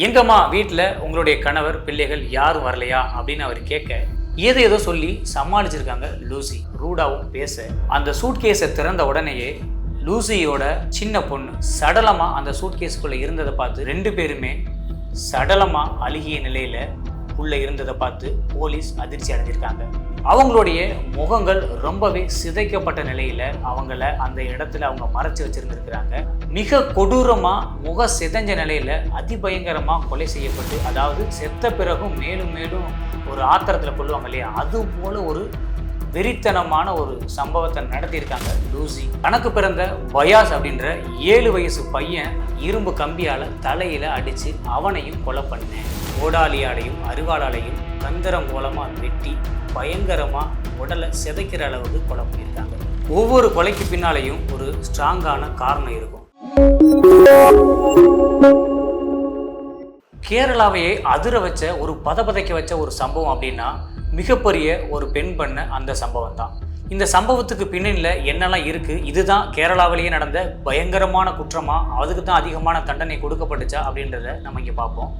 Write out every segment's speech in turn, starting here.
எங்கம்மா வீட்டில் உங்களுடைய கணவர் பிள்ளைகள் யாரும் வரலையா அப்படின்னு அவர் கேட்க ஏதோ சொல்லி சமாளிச்சிருக்காங்க லூசி. ரூடாவும் பேச அந்த சூட்கேஸை திறந்த உடனேயே லூசியோட சின்ன பொண்ணு சடலமாக அந்த சூட்கேஸுக்குள்ளே இருந்ததை பார்த்து ரெண்டு பேருமே சடலமாக அழுகிய நிலையில் உள்ளே இருந்ததை பார்த்து போலீஸ் அதிர்ச்சி அடைஞ்சிருக்காங்க. அவங்களுடைய முகங்கள் ரொம்பவே சிதைக்கப்பட்ட நிலையில் அவங்கள அந்த இடத்துல அவங்க மறைச்சி வச்சிருந்துருக்கிறாங்க. மிக கொடூரமாக முக சிதைஞ்ச நிலையில் அதிபயங்கரமாக கொலை செய்யப்பட்டு, அதாவது செத்த பிறகும் மேலும் மேலும் ஒரு ஆத்திரத்தில் கொள்ளுவாங்க இல்லையா, அது போல ஒரு வெறித்தனமான ஒரு சம்பவத்தை நடத்தியிருக்காங்க லூசி. தனக்கு பிறந்த பயாஸ் அப்படின்ற 7 வயசு பையன் இரும்பு கம்பியால் தலையில் அடித்து அவனையும் கொலை பண்ணேன். ஓடாலியாலையும் அருவாளாலையும் கந்தரம் மூலமாக வெட்டி பயங்கரமாக உடலை சிதைக்கிற அளவுக்கு கொலை பண்ணியிருக்காங்க. ஒவ்வொரு கொலைக்கு பின்னாலேயும் ஒரு ஸ்ட்ராங்கான காரணம் இருக்கும். கேரளாவையே அதிர வச்ச ஒரு பதப்பதைக்க வச்ச ஒரு சம்பவம் அப்படின்னா மிகப்பெரிய ஒரு பெண் பண்ண அந்த சம்பவம் தான். இந்த சம்பவத்துக்கு பின்னணியில் என்னெல்லாம் இருக்குது, இதுதான் கேரளாவிலேயே நடந்த பயங்கரமான குற்றமா, அதுக்கு தான் அதிகமான தண்டனை கொடுக்கப்பட்டுச்சா அப்படின்றத நம்ம இங்கே பார்ப்போம்.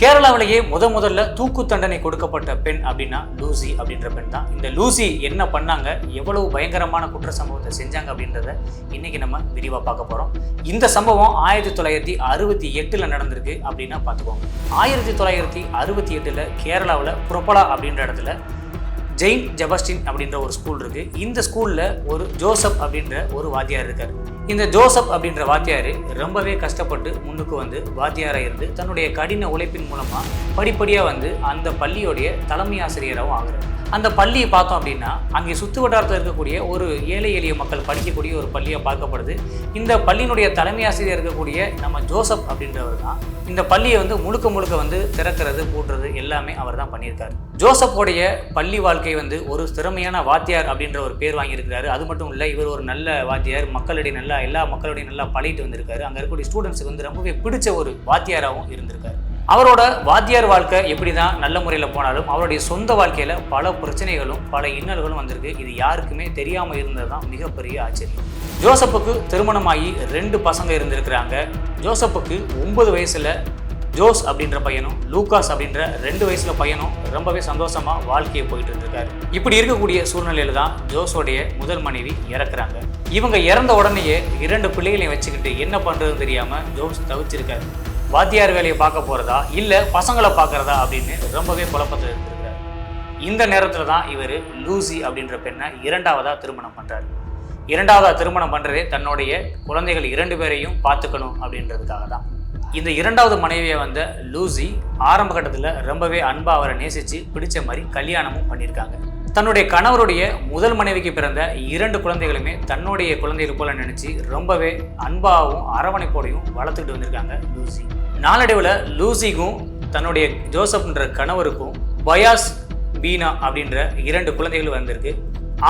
கேரளாவிலேயே முதல்ல தூக்கு தண்டனை கொடுக்கப்பட்ட பெண் அப்படின்னா லூசி அப்படின்ற பெண் தான். இந்த லூசி என்ன பண்ணாங்க, எவ்வளவு பயங்கரமான குற்ற சம்பவத்தை செஞ்சாங்க அப்படின்றத இன்னைக்கு நம்ம விரிவாக பார்க்க போகிறோம். இந்த சம்பவம் 1968 நடந்திருக்கு அப்படின்னா பார்த்துக்கோங்க. 1968 கேரளாவில் புரப்பலா அப்படின்ற இடத்துல ஜெயின் ஜெபஸ்டின் அப்படின்ற ஒரு ஸ்கூல் இருக்குது. இந்த ஸ்கூலில் ஒரு ஜோசப் அப்படின்ற ஒரு வாத்தியார் இருக்கார். இந்த ஜோசப் அப்படின்ற வாத்தியார் ரொம்பவே கஷ்டப்பட்டு முன்னுக்கு வந்து வாத்தியாராக இருந்து தன்னுடைய கடின உழைப்பின் மூலமாக படிப்படியாக அந்த பள்ளியோடைய தலைமை ஆசிரியராகவும் ஆகுறாரு. அந்த பள்ளியை பார்த்தோம் அப்படின்னா அங்கே சுற்று வட்டாரத்தில் இருக்கக்கூடிய ஒரு ஏழை எளிய மக்கள் படிக்கக்கூடிய ஒரு பள்ளியாக பார்க்கப்படுது. இந்த பள்ளியினுடைய தலைமை ஆசிரியர் இருக்கக்கூடிய நம்ம ஜோசப் அப்படின்றவர் தான் இந்த பள்ளியை முழுக்க திறக்கிறது பூட்டுறது எல்லாமே அவர் தான் பண்ணியிருக்காரு. ஜோசப்போடைய பள்ளி வாழ்க்கை ஒரு திறமையான வாத்தியார் அப்படின்ற ஒரு பேர் வாங்கியிருக்கிறாரு. அது மட்டும் இல்லை, இவர் ஒரு நல்ல வாத்தியார், மக்களிடையே எல்லா மக்களிடையும் நல்லா பழகிட்டு வந்திருக்காரு. அங்கே இருக்கக்கூடிய ஸ்டூடெண்ட்ஸுக்கு ரொம்பவே பிடிச்ச ஒரு வாத்தியாராகவும் இருந்திருக்காரு. அவரோட வாத்தியார் வாழ்க்கை எப்படி தான் நல்ல முறையில் போனாலும் அவருடைய சொந்த வாழ்க்கையில் பல பிரச்சனைகளும் பல இன்னல்களும் வந்திருக்கு. இது யாருக்குமே தெரியாமல் இருந்தது தான் மிகப்பெரிய ஆச்சரியம். ஜோசப்புக்கு திருமணமாகி 2 பசங்க இருந்திருக்கிறாங்க. ஜோசப்புக்கு 9 வயசில் ஜோஸ் அப்படின்ற பையனும் லூகாஸ் அப்படின்ற 2 வயசுல பையனும் ரொம்பவே சந்தோஷமாக வாழ்க்கையை போயிட்டு இருந்திருக்காரு. இப்படி இருக்கக்கூடிய சூழ்நிலையில் தான் ஜோஸோடைய முதல் மனைவி இறக்குறாங்க. இவங்க இறந்த உடனேயே 2 பிள்ளைகளையும் வச்சுக்கிட்டு என்ன பண்ணுறதுன்னு தெரியாமல் ஜோஸ் தவிச்சிருக்காரு. வாத்தியார் வேலையை பார்க்க போகிறதா இல்லை பசங்களை பார்க்குறதா அப்படின்னு ரொம்பவே குழப்பத்தில் இருந்திருக்கிறார். இந்த நேரத்தில் தான் இவர் லூசி அப்படின்ற பெண்ணை 2ஆவதாக திருமணம் பண்ணுறாரு. 2ஆவதாக திருமணம் பண்ணுறதே தன்னுடைய குழந்தைகள் 2 பேரையும் பார்த்துக்கணும் அப்படின்றதுக்காக தான். இந்த 2ஆவது மனைவியை வந்த லூசி ஆரம்ப கட்டத்தில் ரொம்பவே அன்பாக அவரை நேசித்து பிடிச்ச மாதிரி கல்யாணமும் பண்ணியிருக்காங்க. தன்னுடைய கணவருடைய முதல் மனைவிக்கு பிறந்த 2 குழந்தைகளுமே தன்னுடைய குழந்தைகள் போல நினச்சி ரொம்பவே அன்பாகவும் அரவணைப்போடையும் வளர்த்துக்கிட்டு வந்திருக்காங்க லூசி. நாளடைவில் லூசிக்கும் தன்னுடைய ஜோசப்ன்ற கணவருக்கும் பயாஸ் பீனா அப்படின்ற 2 குழந்தைகள் வந்திருக்கு.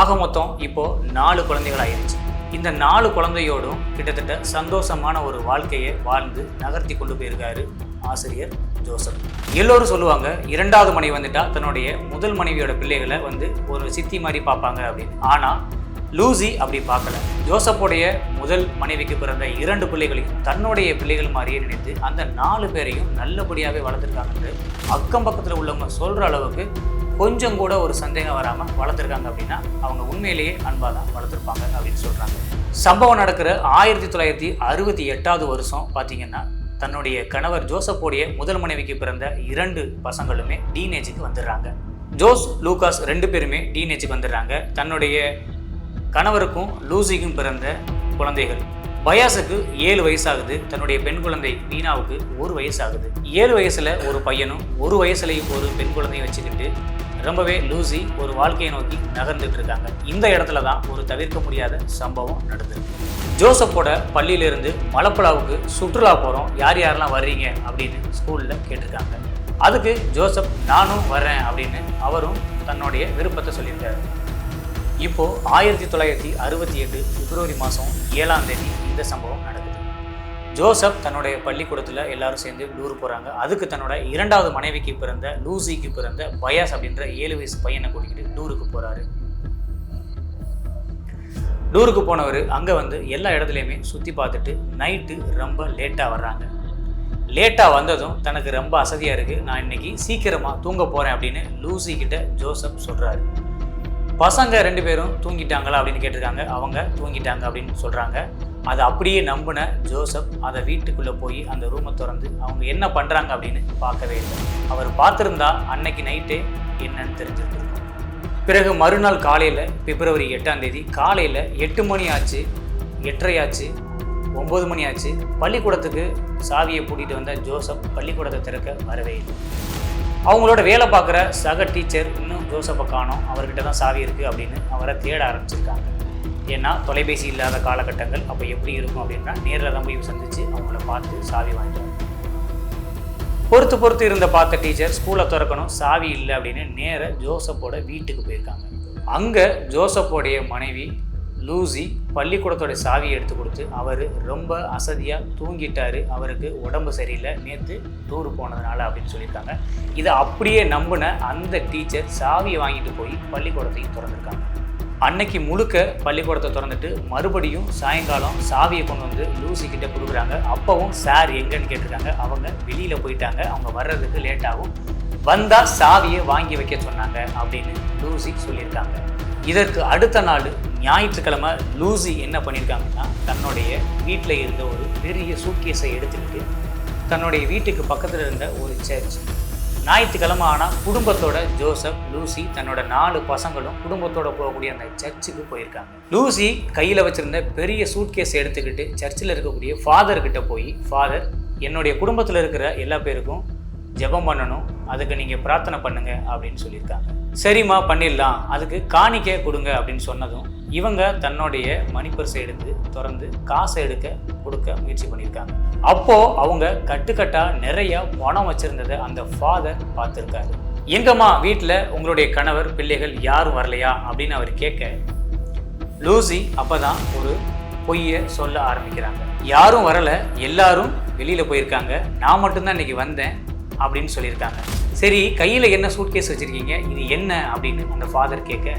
ஆக மொத்தம் இப்போது 4 குழந்தைகள் ஆயிடுச்சு. இந்த 4 குழந்தையோடும் கிட்டத்தட்ட சந்தோஷமான ஒரு வாழ்க்கையை வாழ்ந்து நகர்த்தி கொண்டு போயிருக்காரு ஆசிரியர் ஜோசப். எல்லோரும் சொல்லுவாங்க 2ஆவது மனைவி வந்துட்டா தன்னுடைய முதல் மனைவியோட பிள்ளைகளை ஒரு சித்தி மாதிரி பார்ப்பாங்க அப்படின்னு. ஆனால் லூசி அப்படி பார்க்கல. ஜோசப்போடைய முதல் மனைவிக்கு பிறந்த 2 பிள்ளைகளையும் தன்னுடைய பிள்ளைகள் மாதிரியே நினைத்து அந்த 4 பேரையும் நல்லபடியாகவே வளர்த்துருக்காங்கன்னு அக்கம் பக்கத்தில் உள்ளவங்க சொல்கிற அளவுக்கு கொஞ்சம் கூட ஒரு சந்தேகம் வராமல் வளர்த்துருக்காங்க. அப்படின்னா அவங்க உண்மையிலேயே அன்பாக தான் வளர்த்துருப்பாங்க அப்படின்னு சொல்கிறாங்க. சம்பவம் நடக்கிற 1968 வருஷம் பார்த்தீங்கன்னா தன்னுடைய கணவர் ஜோசப்போடைய முதல் மனைவிக்கு பிறந்த 2 பசங்களுமே டீனேஜுக்கு வந்துடுறாங்க. ஜோஸ் லூகாஸ் 2 பேருமே டீனேஜுக்கு வந்துடுறாங்க. தன்னுடைய கணவருக்கும் லூசிக்கும் பிறந்த குழந்தைகள் பயாஸுக்கு 7 வயசாகுது. தன்னுடைய பெண் குழந்தை பீனாவுக்கு 1 வயசாகுது. 7 வயசில் ஒரு பையனும் 1 வயசுலையும் ஒரு பெண் குழந்தையும் வச்சுக்கிட்டு ரொம்பவே லூசி ஒரு வாழ்க்கையை நோக்கி நகர்ந்துட்டு இருக்காங்க. இந்த இடத்துல தான் ஒரு தவிர்க்க முடியாத சம்பவம் நடந்திருக்கு. ஜோசப்போட பள்ளியிலிருந்து மலப்பலாவுக்கு சுற்றுலா போகிறோம், யார் யாரெல்லாம் வர்றீங்க அப்படின்னு ஸ்கூலில் கேட்டிருக்காங்க. அதுக்கு ஜோசப் நானும் வர்றேன் அப்படின்னு அவரும் தன்னுடைய விருப்பத்தை சொல்லியிருக்காரு. இப்போது 1968 பிப்ரவரி மாதம் 7ஆம் தேதி இந்த சம்பவம் நடக்குது. ஜோசப் தன்னுடைய பள்ளிக்கூடத்தில் எல்லாரும் சேர்ந்து டூர் போகிறாங்க. அதுக்கு தன்னோட 2ஆவது மனைவிக்கு பிறந்த லூசிக்கு பிறந்த பயாஸ் அப்படின்ற 7 வயசு பையனை கூட்டிக்கிட்டு டூருக்கு போகிறாரு. டூருக்கு போனவர் அங்கே எல்லா இடத்துலையுமே சுற்றி பார்த்துட்டு நைட்டு ரொம்ப லேட்டாக வர்றாங்க. லேட்டாக வந்ததும் தனக்கு ரொம்ப அசதியாக இருக்குது, நான் இன்னைக்கு சீக்கிரமாக தூங்க போகிறேன் அப்படின்னு லூசி கிட்ட ஜோசப் சொல்கிறாரு. பசங்க 2 பேரும் தூங்கிட்டாங்களா அப்படின்னு கேட்டிருக்காங்க. அவங்க தூங்கிட்டாங்க அப்படின்னு சொல்கிறாங்க. அதை அப்படியே நம்பின ஜோசப் அதை வீட்டுக்குள்ளே போய் அந்த ரூமை திறந்து அவங்க என்ன பண்ணுறாங்க அப்படின்னு பார்க்கவே இல்லை. அவர் பார்த்துருந்தா அன்னைக்கு நைட்டே என்னன்னு தெரிஞ்சிருந்திருக்கும். பிறகு மறுநாள் காலையில் பிப்ரவரி 8ஆம் தேதி காலையில் 8 மணி ஆச்சு, 8:30 ஆச்சு, 9 மணி ஆச்சு. பள்ளிக்கூடத்துக்கு சாவியை பூட்டிட்டு வந்த ஜோசப் பள்ளிக்கூடத்தை திறக்க வரவே இல்லை. அவங்களோட வேலை பார்க்குற சக டீச்சர் இன்னும் ஜோசப்பை காணோம், அவர்கிட்ட தான் சாவி இருக்குது அப்படின்னு அவரை தேட ஆரம்பிச்சிருக்காங்க. ஏன்னா தொலைபேசி இல்லாத காலகட்டங்கள் அப்போ எப்படி இருக்கும் அப்படின்னா நேரில் தான் போய் சந்தித்து அவங்கள பார்த்து சாவி வாங்கிட்டாங்க. பொறுத்து இருந்த பார்த்த டீச்சர் ஸ்கூலை திறக்கணும், சாவி இல்லை அப்படின்னு நேர ஜோசப்போட வீட்டுக்கு போயிருக்காங்க. அங்கே ஜோசப்போடைய மனைவி லூசி பள்ளிக்கூடத்தோட சாவியை எடுத்து கொடுத்து அவர் ரொம்ப அசதியாக தூங்கிட்டாரு, அவருக்கு உடம்பு சரியில்லை, நேற்று டூர் போனதுனால அப்படின்னு சொல்லியிருக்காங்க. இதை அப்படியே நம்பின அந்த டீச்சர் சாவியை வாங்கிட்டு போய் பள்ளிக்கூடத்தையும் திறந்துருக்காங்க. அன்னைக்கு முழுக்க பள்ளிக்கூடத்தை திறந்துட்டு மறுபடியும் சாயங்காலம் சாவியை கொண்டு வந்து லூசி கிட்ட கொடுக்குறாங்க. அப்பவும் சார் எங்கன்னு கேட்டிருக்காங்க. அவங்க வெளியில் போயிட்டாங்க, அவங்க வர்றதுக்கு லேட் ஆகும், வந்தால் சாவியை வாங்கி வைக்க சொன்னாங்க அப்படின்னு லூசி சொல்லியிருக்காங்க. இதற்கு அடுத்த நாள் ஞாயிற்றுக்கிழமை லூசி என்ன பண்ணியிருக்காங்கன்னா தன்னுடைய வீட்டில் இருந்த ஒரு பெரிய சூட்கேஸை எடுத்துக்கிட்டு தன்னுடைய வீட்டுக்கு பக்கத்தில் இருந்த ஒரு சர்ச், ஞாயிற்றுக்கிழமை ஆனால் குடும்பத்தோட ஜோசப், லூசி தன்னோட 4 பசங்களும் குடும்பத்தோட போகக்கூடிய அந்த சர்ச்சுக்கு போயிருக்காங்க. லூசி கையில் வச்சுருந்த பெரிய சூட்கேஸை எடுத்துக்கிட்டு சர்ச்சில் இருக்கக்கூடிய ஃபாதர்கிட்ட போய், ஃபாதர் என்னுடைய குடும்பத்தில் இருக்கிற எல்லா பேருக்கும் ஜெபம் பண்ணணும், அதுக்கு நீங்கள் பிரார்த்தனை பண்ணுங்க அப்படின்னு சொல்லியிருக்காங்க. சரிம்மா பண்ணிடலாம், அதுக்கு காணிக்கை கொடுங்க அப்படின்னு சொன்னதும் இவங்க தன்னுடைய மணிப்பர்ஸை எடுத்து திறந்து காசை கொடுக்க முயற்சி பண்ணியிருக்காங்க. அப்போது அவங்க கட்டுக்கட்டாக நிறையா பணம் வச்சுருந்ததை அந்த ஃபாதர் பார்த்துருக்காரு. எங்கம்மா வீட்டில் உங்களுடைய கணவர் பிள்ளைகள் யாரும் வரலையா அப்படின்னு அவர் கேட்க, லூசி அப்போ தான் ஒரு பொய்யை சொல்ல ஆரம்பிக்கிறாங்க. யாரும் வரலை, எல்லாரும் வெளியில் போயிருக்காங்க, நான் மட்டும்தான் இன்றைக்கி வந்தேன் அப்படின்னு சொல்லியிருக்காங்க. சரி, கையில் என்ன சூட்கேஸ் வச்சுருக்கீங்க, இது என்ன அப்படின்னு அந்த ஃபாதர் கேட்க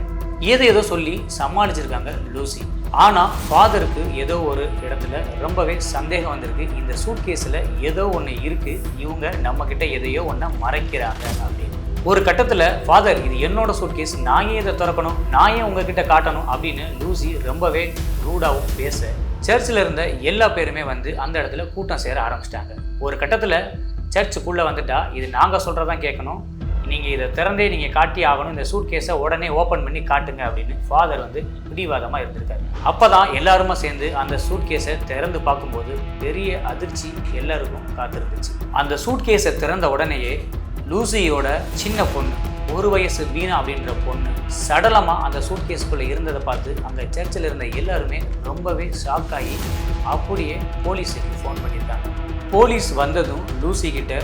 ஏதோ சொல்லி சமாளிச்சிருக்காங்க லூசி. ஆனால் ஃபாதருக்கு ஏதோ ஒரு இடத்துல ரொம்பவே சந்தேகம் வந்திருக்கு. இந்த சூட்கேஸில் ஏதோ ஒன்று இருக்குது, இவங்க நம்மக்கிட்ட எதையோ ஒன்றை மறைக்கிறாங்க அப்படின்னு. ஒரு கட்டத்தில் ஃபாதர் இது என்னோட சூட்கேஸ், நான் ஏன் இதை திறக்கணும், நான் ஏன் உங்ககிட்ட காட்டணும் அப்படின்னு லூசி ரொம்பவே ரூடாகவும் பேச சர்ச்சில் இருந்த எல்லா பேருமே வந்து அந்த இடத்துல கூட்டம் சேர ஆரம்பிச்சிட்டாங்க. ஒரு கட்டத்தில் சர்ச்சுக்குள்ளே வந்துட்டா இது நாங்கள் சொல்கிறதான் கேட்கணும், நீங்கள் இதை திறந்தே நீங்கள் காட்டி ஆகணும், இந்த சூட்கேஸை உடனே ஓப்பன் பண்ணி காட்டுங்க அப்படின்னு ஃபாதர் வந்து பிடிவாதமாக இருந்திருக்காரு. அப்போ தான் எல்லாருமா சேர்ந்து அந்த சூட்கேஸை திறந்து பார்க்கும்போது பெரிய அதிர்ச்சி எல்லாருக்கும் காத்திருந்துச்சு. அந்த சூட்கேஸை திறந்த உடனேயே லூசியோட சின்ன பொண்ணு, 1 வயசு வீணா அப்படின்ற பொண்ணு சடலமாக அந்த சூட்கேஸுக்குள்ளே இருந்ததை பார்த்து அங்கே சர்ச்சில் இருந்த எல்லாருமே ரொம்பவே ஷாக் ஆகி அப்படியே போலீஸுக்கு ஃபோன் பண்ணியிருக்காங்க. போலீஸ் வந்ததும் லூசி கிட்ட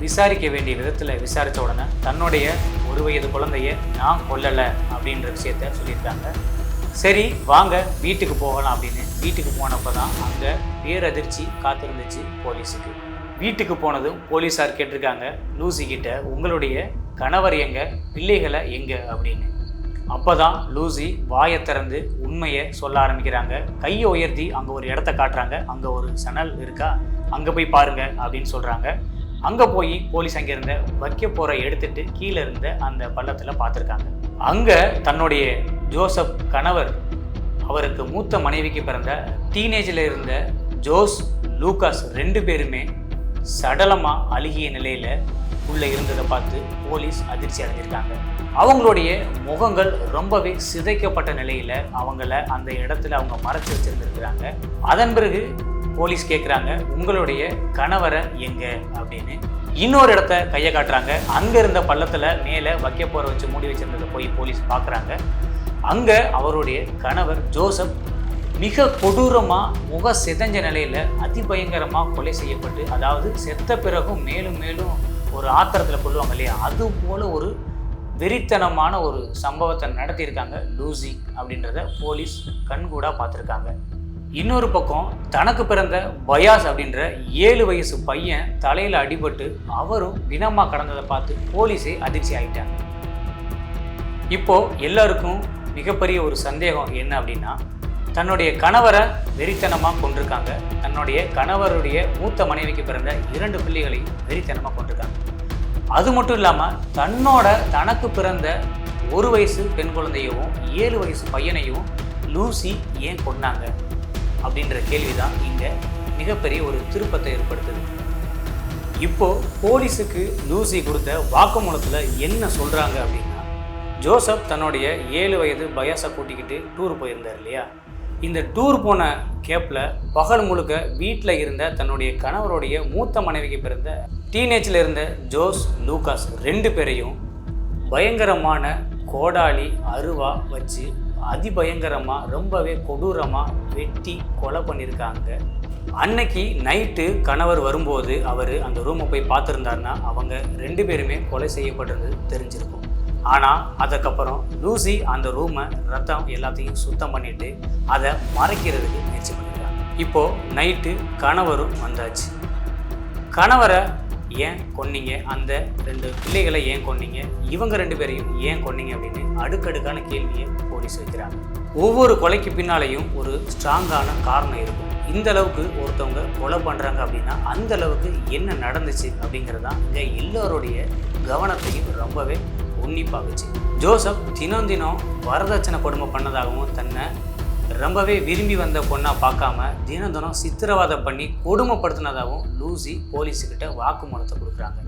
விசாரிக்க வேண்டிய விதத்தில் விசாரித்த உடனே தன்னுடைய 1 வயது குழந்தைய நான் கொல்லலை அப்படின்ற விஷயத்த சொல்லியிருக்காங்க. சரி வாங்க வீட்டுக்கு போகலாம் அப்படின்னு வீட்டுக்கு போனப்போ தான் அங்கே பேரதிர்ச்சி காத்திருந்துச்சு போலீஸுக்கு. வீட்டுக்கு போனதும் போலீஸார் கேட்டிருக்காங்க லூசி கிட்ட, உங்களுடைய கணவர் எங்க, பிள்ளைகளை எங்க அப்படின்னு. அப்போ தான் லூசி வாயை திறந்து உண்மையை சொல்ல ஆரம்பிக்கிறாங்க. கையை உயர்த்தி அங்கே ஒரு இடத்த காட்டுறாங்க. அங்கே ஒரு சணல் இருக்கா, அங்கே போய் பாருங்க அப்படின்னு சொல்கிறாங்க. அங்கே போய் போலீஸ் அங்கே இருந்த வைக்க போகிற எடுத்துட்டு கீழே இருந்த அந்த பள்ளத்தில் பார்த்துருக்காங்க. அங்கே தன்னுடைய ஜோசப் கணவர், அவருக்கு மூத்த மனைவிக்கு பிறந்த டீனேஜில் இருந்த ஜோஸ், லூகாஸ் 2 பேருமே சடலமாக அழுகிய நிலையில் உள்ளே இருந்ததை பார்த்து போலீஸ் அதிர்ச்சி அடைஞ்சிருக்காங்க. அவங்களுடைய முகங்கள் ரொம்பவே சிதைக்கப்பட்ட நிலையில் அவங்கள அந்த இடத்துல அவங்க மறைச்சி வச்சுருந்துருக்குறாங்க. அதன் பிறகு போலீஸ் கேட்குறாங்க உங்களுடைய கணவரை எங்க அப்படின்னு. இன்னொரு இடத்த கையை காட்டுறாங்க. அங்கே இருந்த பள்ளத்தில் மேலே வைக்க போகிற வச்சு மூடி வச்சிருந்ததை போய் போலீஸ் பார்க்குறாங்க. அங்கே அவருடைய கணவர் ஜோசப் மிக கொடூரமாக முக சிதைஞ்ச நிலையில் அதிபயங்கரமாக கொலை செய்யப்பட்டு, அதாவது செத்த பிறகும் மேலும் மேலும் ஒரு ஆத்திரத்தில் கொள்ளுவாங்க இல்லையா, அது போல் ஒரு வெறித்தனமான ஒரு சம்பவத்தை நடத்தியிருக்காங்க லூசி அப்படின்றத போலீஸ் கண்கூடாக பார்த்துருக்காங்க. இன்னொரு பக்கம் தனக்கு பிறந்த பயாஸ் அப்படின்ற 7 வயசு பையன் தலையில் அடிபட்டு அவரும் பிணமாக கடந்ததை பார்த்து போலீஸே அதிர்ச்சி ஆகிட்டாங்க. இப்போது எல்லாருக்கும் மிகப்பெரிய ஒரு சந்தேகம் என்ன அப்படின்னா, தன்னுடைய கணவரை வெறித்தனமாக கொண்டிருக்காங்க. தன்னுடைய கணவருடைய மூத்த மனைவிக்கு பிறந்த 2 பிள்ளைகளையும் வெறித்தனமாக கொண்டிருக்காங்க. அது மட்டும் இல்லாமல் தனக்கு பிறந்த 1 வயசு பெண் குழந்தையவும் 7 வயசு பையனையும் லூசி ஏன் கொன்னாங்க அப்படின்ற கேள்விதான் இங்கே மிகப்பெரிய ஒரு திருப்பத்தை ஏற்படுத்துது. இப்போ போலீஸுக்கு லூசி கொடுத்த வாக்குமூலத்தில் என்ன சொல்கிறாங்க அப்படின்னா, ஜோசப் தன்னுடைய 7 வயது பயாஸை கூட்டிக்கிட்டு டூர் போயிருந்தார் இல்லையா. இந்த டூர் போன கேப்பில் பகல் முழுக்க வீட்டில் இருந்த தன்னுடைய கணவருடைய மூத்த மனைவிக்கு பிறந்த டீனேஜில் இருந்த ஜோஸ் லூகாஸ் 2 பேரையும் பயங்கரமான கோடாலி அருவா வச்சு அதிபயங்கரமாக ரொம்பவே கொடூரமாக வெட்டி கொலை பண்ணியிருக்காங்க. அன்னைக்கு நைட்டு கணவர் வரும்போது அவர் அந்த ரூமை போய் பார்த்துருந்தாருன்னா அவங்க 2 பேருமே கொலை செய்யப்பட்டிருந்தது தெரிஞ்சிருக்கும். ஆனால் அதுக்கப்புறம் லூசி அந்த ரூமை ரத்தம் எல்லாத்தையும் சுத்தம் பண்ணிட்டு அதை மறைக்கிறதுக்கு முயற்சி பண்ணியிருக்காங்க. இப்போது நைட்டு கணவரும் வந்தாச்சு. கணவரை ஏன் கொன்னீங்க, அந்த 2 பிள்ளைகளை ஏன் கொன்னீங்க, இவங்க 2 பேரையும் ஏன் கொன்னீங்க அப்படின்னு அடுக்கடுக்கான கேள்வியை போலீஸ் வைக்கிறாங்க. ஒவ்வொரு கொலைக்கு பின்னாலேயும் ஒரு ஸ்ட்ராங்கான காரணம் இருக்கும். இந்த அளவுக்கு ஒருத்தவங்க கொலை பண்ணுறாங்க அப்படின்னா அந்த அளவுக்கு என்ன நடந்துச்சு அப்படிங்கிறது தான் இங்கே எல்லோருடைய கவனத்தையும் ரொம்பவே உன்னிப்பாகுச்சு. ஜோசப் தினம் வரதட்சணை கொடுமை பண்ணதாகவும் தன்னை ரொம்பவே விரும்பி வந்த பொண்ணாக பார்க்காம தினம் சித்திரவதை பண்ணி கொடுமைப்படுத்தினதாகவும் லூசி போலீஸுக்கிட்ட வாக்குமூலத்தை கொடுக்குறாங்க.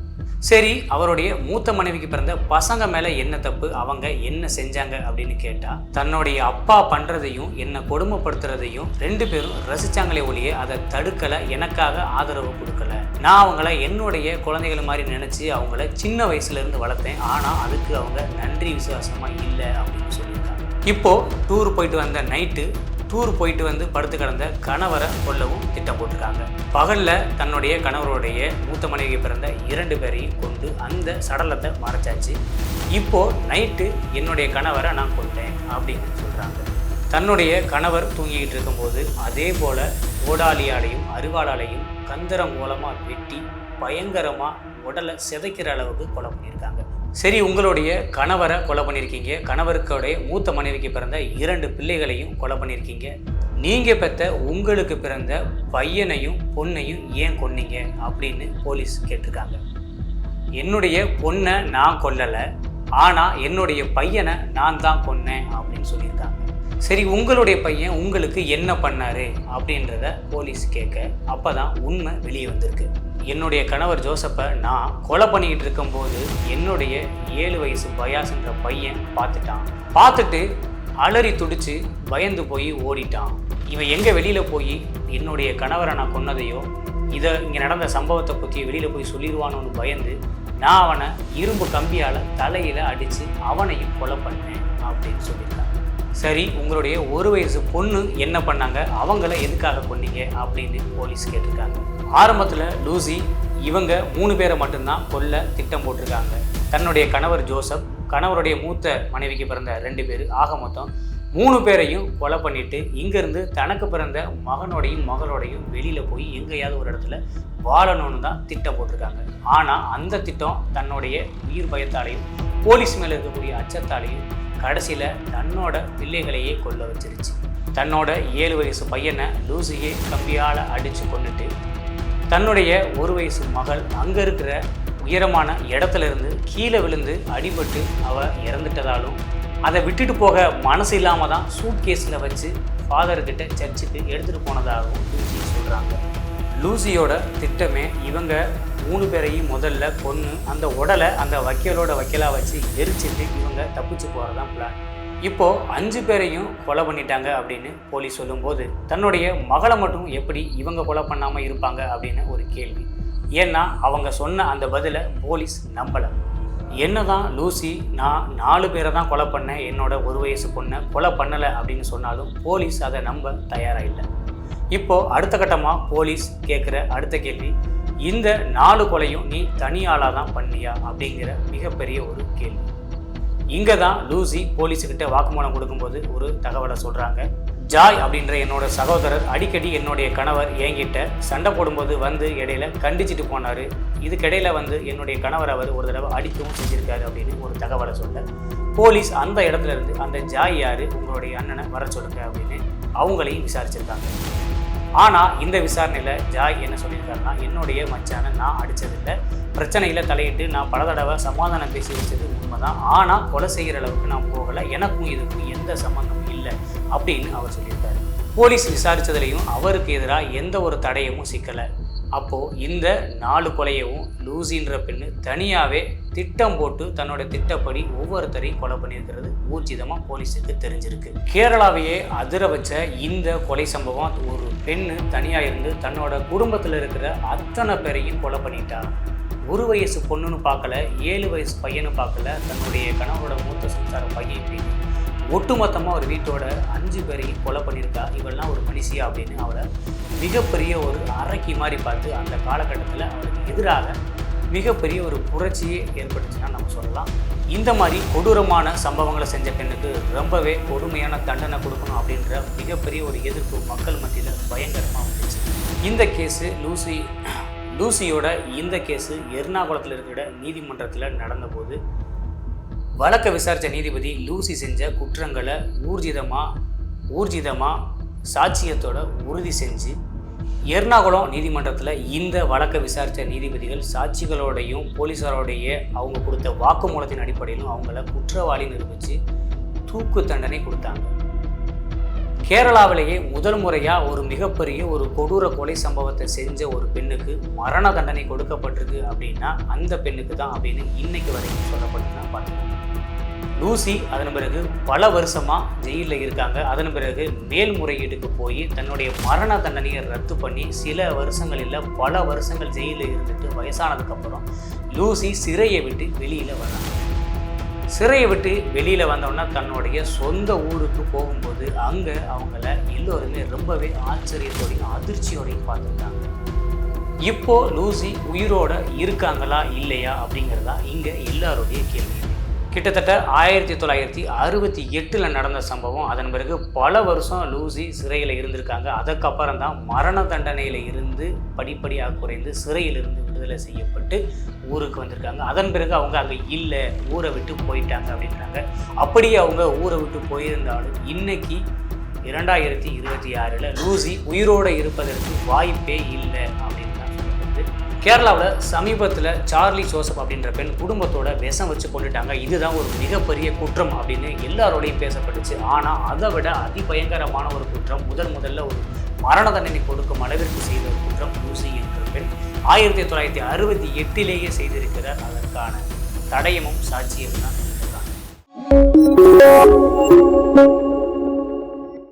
சரி, அவருடைய மூத்த மனைவிக்கு பிறந்த பசங்க மேலே என்ன தப்பு, அவங்க என்ன செஞ்சாங்க அப்படின்னு கேட்டால், தன்னுடைய அப்பா பண்ணுறதையும் என்னை கொடுமைப்படுத்துறதையும் 2 பேரும் ரசித்தாங்களே ஒழிய அதை தடுக்கலை, எனக்காக ஆதரவு கொடுக்கல. நான் அவங்கள என்னுடைய குழந்தைகள் மாதிரி நினச்சி அவங்கள சின்ன வயசுலேருந்து வளர்த்தேன். ஆனால் அதுக்கு அவங்க நன்றி விசுவாசமாக இல்லை அப்படின்னு சொல்லியிருக்காங்க. இப்போது டூர் போயிட்டு வந்த நைட்டு போயிட்டு வந்து படுத்து கிடந்த கணவரை கொல்லவும் திட்டம் போட்டிருக்காங்க. பகலில் தன்னுடைய கணவருடைய மூத்த மனைவிக்கு பிறந்த 2 பேரையும் கொண்டு அந்த சடலத்தை மறைச்சாச்சு. இப்போது நைட்டு என்னுடைய கணவரை நான் கொண்டேன் அப்படின்னு சொல்கிறாங்க. தன்னுடைய கணவர் தூங்கிக்கிட்டு இருக்கும்போது அதே போல் ஓடாலியாலையும் அருவாளாலையும் கந்தரம் மூலமாக வெட்டி பயங்கரமாக உடலை சிதைக்கிற அளவுக்கு கொலை பண்ணியிருக்காங்க. சரி, உங்களுடைய கணவரை கொலை பண்ணியிருக்கீங்க, கணவருக்குடைய மூத்த மனைவிக்கு பிறந்த 2 பிள்ளைகளையும் கொலை பண்ணியிருக்கீங்க, நீங்கள் பெற்ற உங்களுக்கு பிறந்த பையனையும் பொண்ணையும் ஏன் கொன்னீங்க அப்படின்னு போலீஸ் கேட்டிருக்காங்க. என்னுடைய பொண்ணை நான் கொல்லலை, ஆனால் என்னுடைய பையனை நான் தான் கொன்னேன் அப்படின்னு சொல்லியிருக்காங்க. சரி, உங்களுடைய பையன் உங்களுக்கு என்ன பண்ணாரு அப்படின்றத போலீஸ் கேட்க அப்போ தான் உண்மை வெளியே வந்திருக்கு. என்னுடைய கணவர் ஜோசப்பை நான் கொலை பண்ணிக்கிட்டு இருக்கும்போது என்னுடைய 7 வயசு பயாஸ்ன்ற பையன் பார்த்துட்டு அலறி துடிச்சு பயந்து போய் ஓடிட்டான். இவன் எங்கே வெளியில் போய் என்னுடைய கணவரை நான் கொன்னதையோ இங்கே நடந்த சம்பவத்தை பற்றி வெளியில் போய் சொல்லிடுவானோன்னு பயந்து நான் அவனை இரும்பு கம்பியால் தலையில் அடித்து அவனையும் கொலை பண்ணேன் அப்படின்னு சொல்லியிருக்காங்க. சரி, உங்களுடைய 1 வயசு பொண்ணு என்ன பண்ணாங்க, அவங்கள எதுக்காக கொன்னீங்க அப்படின்னு போலீஸ் கேட்டிருக்காங்க. ஆரம்பத்தில் லூசி இவங்க 3 பேரை மட்டும்தான் கொல்ல திட்டம் போட்டிருக்காங்க. தன்னுடைய கணவர் ஜோசப், கணவருடைய மூத்த மனைவிக்கு பிறந்த 2 பேர், ஆக மொத்தம் 3 பேரையும் கொலை பண்ணிவிட்டு இங்கேருந்து தனக்கு பிறந்த மகனோடையும் மகளோடையும் வெளியில் போய் எங்கேயாவது ஒரு இடத்துல வாழணும்னு தான் திட்டம் போட்டிருக்காங்க. ஆனால் அந்த திட்டம் தன்னுடைய உயிர் பயத்தாலையும் போலீஸ் மேலே இருக்கக்கூடிய அச்சத்தாலையும் கடைசியில் தன்னோட பிள்ளைகளையே கொல்ல வச்சிருச்சு. தன்னோட 7 வயசு பையனை லூசியை கம்பியால் அடித்து கொண்டுட்டு தன்னுடைய 1 வயசு மகள் அங்கே இருக்கிற உயரமான இடத்துல இருந்து கீழே விழுந்து அடிபட்டு அவள் இறந்துட்டதாலும் அதை விட்டுட்டு போக மனசு இல்லாமல் தான் சூட்கேஸில் வச்சு ஃபாதர்கிட்ட சர்ச்சுக்கு எடுத்துகிட்டு போனதாகவும் லூசி சொல்கிறாங்க. லூசியோட திட்டமே இவங்க 3 பேரையும் முதல்ல கொன்று அந்த உடலை அந்த வக்கீலாக வச்சு எரிச்சிட்டு இவங்க தப்பிச்சு போகிறதான் பிளான். இப்போது 5 பேரையும் கொலை பண்ணிட்டாங்க அப்படின்னு போலீஸ் சொல்லும்போது தன்னுடைய மகளை மட்டும் எப்படி இவங்க கொலை பண்ணாமல் இருப்பாங்க அப்படின்னு ஒரு கேள்வி. ஏன்னா அவங்க சொன்ன அந்த பதிலை போலீஸ் நம்பலை. என்னதான் லூசி நான் 4 பேரை தான் கொலை பண்ணேன், என்னோட 1 வயசு பொண்ணை கொலை பண்ணலை அப்படின்னு சொன்னாலும் போலீஸ் அதை நம்ப தயாராக இல்லை. இப்போது அடுத்த கட்டமாக போலீஸ் கேட்குற அடுத்த கேள்வி, இந்த 4 கொலையும் நீ தனியாளாக தான் பண்ணியா அப்படிங்கிற மிகப்பெரிய ஒரு கேள்வி. இங்கே தான் லூசி போலீஸுக்கிட்ட வாக்குமூலம் கொடுக்கும்போது ஒரு தகவலை சொல்கிறாங்க. ஜாய் அப்படின்ற என்னோட சகோதரர் அடிக்கடி என்னுடைய கணவர் என்கிட்ட சண்டை போடும்போது வந்து இடையில கண்டிச்சுட்டு போனார். இதுக்கிடையில வந்து என்னுடைய கணவர் அவர் ஒரு தடவை அடிக்கவும் செஞ்சுருக்காரு அப்படின்னு ஒரு தகவலை சொல்ல போலீஸ் அந்த இடத்துல இருந்து அந்த ஜாய் யார், உங்களுடைய அண்ணனை வர சொல்லுங்க அப்படின்னு அவங்களையும் விசாரிச்சிருக்காங்க. ஆனால் இந்த விசாரணையில் ஜாய் என்ன சொல்லியிருக்காருன்னா, என்னுடைய மச்சானை நான் அடித்ததில்லை, பிரச்சனையில் தலையிட்டு நான் பல தடவை சமாதானம் பேசி வச்சது உண்மைதான், ஆனால் கொலை செய்கிற அளவுக்கு நான் போகலை, எனக்கும் இதுக்கும் எந்த சம்மந்தமும் இல்லை அப்படின்னு அவர் சொல்லியிருக்காரு. போலீஸ் விசாரித்ததுலேயும் அவருக்கு எதிராக எந்த ஒரு தடயமும் சிக்கலை. அப்போது இந்த 4 கொலையவும் லூசின்ற பெண்ணு தனியாகவே திட்டம் போட்டு தன்னோட திட்டப்படி ஒவ்வொருத்தரையும் கொலை பண்ணியிருக்கிறது ஊர்ஜிதமாக போலீஸுக்கு தெரிஞ்சிருக்கு. கேரளாவையே அதிர வச்ச இந்த கொலை சம்பவம், ஒரு பெண்ணு தனியாக இருந்து தன்னோட குடும்பத்தில் இருக்கிற அத்தனை பேரையும் கொலை பண்ணிட்டா. 1 வயசு பொண்ணுன்னு பார்க்கல, 7 வயசு பையனு பார்க்கல, தன்னுடைய கணவரோட மூத்த சம்சார பையன் ஒட்டுமொத்தமாக ஒரு வீட்டோட 5 பேரையும் கொலை பண்ணியிருக்கா. இவெல்லாம் ஒரு மனுஷியா அப்படின்னு அவரை மிகப்பெரிய ஒரு அரக்கி மாதிரி பார்த்து அந்த காலகட்டத்தில் அவருக்கு எதிராக மிகப்பெரிய ஒரு புரட்சியே ஏற்பட்டுச்சுன்னா நம்ம சொல்லலாம். இந்த மாதிரி கொடூரமான சம்பவங்களை செஞ்ச பெண்ணுக்கு ரொம்பவே கொடுமையான தண்டனை கொடுக்கணும் அப்படின்ற மிகப்பெரிய ஒரு எதிர்ப்பு மக்கள் மத்தியில் பயங்கரமாக வந்துச்சு. இந்த கேஸு லூசியோட இந்த கேஸு எர்ணாகுளத்தில் இருக்கிற நீதிமன்றத்தில் நடந்தபோது வழக்கை விசாரித்த நீதிபதி லூசி செஞ்ச குற்றங்களை ஊர்ஜிதமாக சாட்சியத்தோட உறுதி செஞ்சு எர்ணாகுளம் நீதிமன்றத்தில் இந்த வழக்கை விசாரித்த நீதிபதிகள் சாட்சிகளோடையும் போலீஸாரோடைய அவங்க கொடுத்த வாக்குமூலத்தின் அடிப்படையிலும் அவங்கள குற்றவாளி நிரூபித்து தூக்கு தண்டனை கொடுத்தாங்க. கேரளாவிலேயே முதல் முறையாக ஒரு மிகப்பெரிய ஒரு கொடூர கொலை சம்பவத்தை செஞ்ச ஒரு பெண்ணுக்கு மரண தண்டனை கொடுக்கப்பட்டிருக்கு அப்படின்னா அந்த பெண்ணுக்கு தான் அப்படின்னு இன்னைக்கு வரைக்கும் சொல்லப்பட்டுன்னா பார்த்துக்கோங்க. லூசி அதன் பிறகு பல வருஷமாக ஜெயிலில் இருக்காங்க. அதன் பிறகு மேல்முறையீட்டுக்கு போய் தன்னுடைய மரண தண்டனையை ரத்து பண்ணி சில வருஷங்கள் இல்லை பல வருஷங்கள் ஜெயிலில் இருந்துட்டு வயசானதுக்கப்புறம் லூசி சிறையை விட்டு வெளியில் வந்தாங்க. சிறையை விட்டு வெளியில் வந்தோன்னா தன்னுடைய சொந்த ஊருக்கு போகும்போது அங்கே அவங்கள எல்லோருமே ரொம்பவே ஆச்சரியத்தோடையும் அதிர்ச்சியோடையும் பார்த்துருக்காங்க. இப்போது லூசி உயிரோடு இருக்காங்களா இல்லையா அப்படிங்கிறதா இங்கே எல்லாருடைய கேள்வி. கிட்டத்தட்ட 1968 நடந்த சம்பவம். அதன் பிறகு பல வருஷம் லூசி சிறையில் இருந்திருக்காங்க. அதுக்கப்புறம் தான் மரண தண்டனையில் இருந்து படிப்படியாக குறைந்து சிறையிலிருந்து விடுதலை செய்யப்பட்டு ஊருக்கு வந்திருக்காங்க. அதன் பிறகு அவங்க அங்கே இல்லை, ஊரை விட்டு போயிட்டாங்க அப்படின்றாங்க. அப்படியே அவங்க ஊரை விட்டு போயிருந்தாலும் இன்னைக்கு 2026 லூசி உயிரோடு இருப்பதற்கு வாய்ப்பே இல்லை அப்படின்னு தான் சொல்லப்படுது. கேரளாவில் சமீபத்தில் சார்லி ஜோசப் அப்படின்ற பெண் குடும்பத்தோட விஷம் வச்சு கொண்டுட்டாங்க. இதுதான் ஒரு மிகப்பெரிய குற்றம் அப்படின்னு எல்லாரோடையும் பேசப்பட்டுச்சு. ஆனால் அதை விட அதிபயங்கரமான ஒரு குற்றம், முதல்ல ஒரு மரண தண்டனை கொடுக்கும் அளவிற்கு செய்த ஒரு குற்றம் லூசி என்ற பெண் 1968 செய்திருக்கிறார். அதற்கான தடயமும் சாட்சியம் தான்